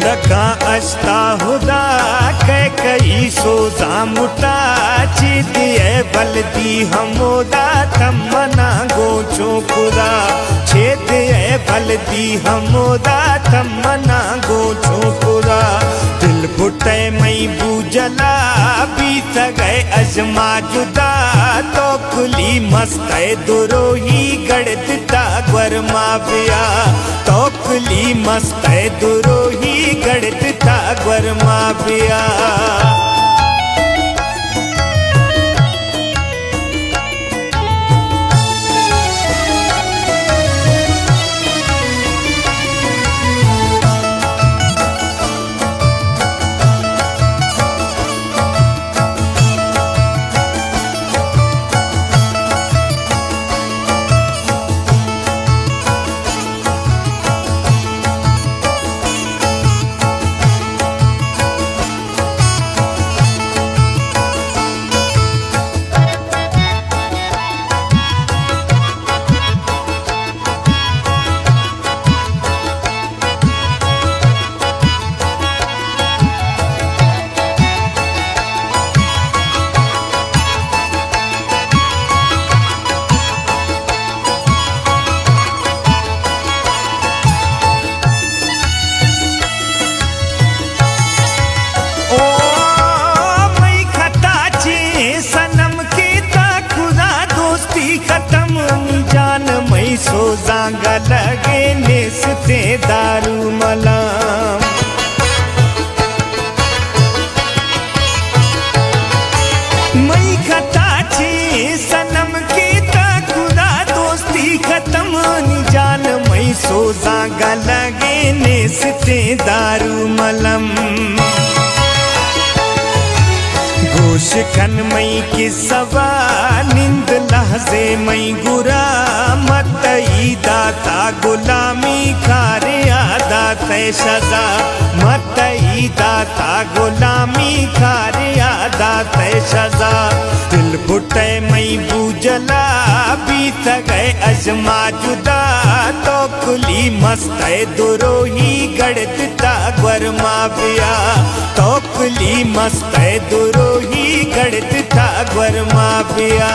लका अस्ता हुदा कई सोजा मुटा चिदिए बलदी हमोदा तमना गोचो पुरा छेदिए बलदी हमोदा तमना गोचो पुरा दिल बुटे मई बूजला बीत गए अजमा जुदा तो खुली मस्ते दुरोही गढ़ता ग्वरमा बिया तो खुली मस्ते दुरोही गढ़ता ग्वरमा बिया सोजांगा लगे नेसते दारू मलाम मई खता छे सनम के ता खुदा दोस्ती खत्म जान मई सोजांगा लगे नेसते दारू मलम गोश खन मई की सवा निंद लहजे मई गुरा मतई दाता गुलामी खारे आदात सजा मतई दाता गुलामी खारे आदात सजा दिल बुटे मई बूजला बीत गए अजमा जुदा तो खुली मस्ते दुरोही गढ़ता ग्वरमा बिया तो खुली मस्ते दुरोही गढ़ता ग्वरमा बिया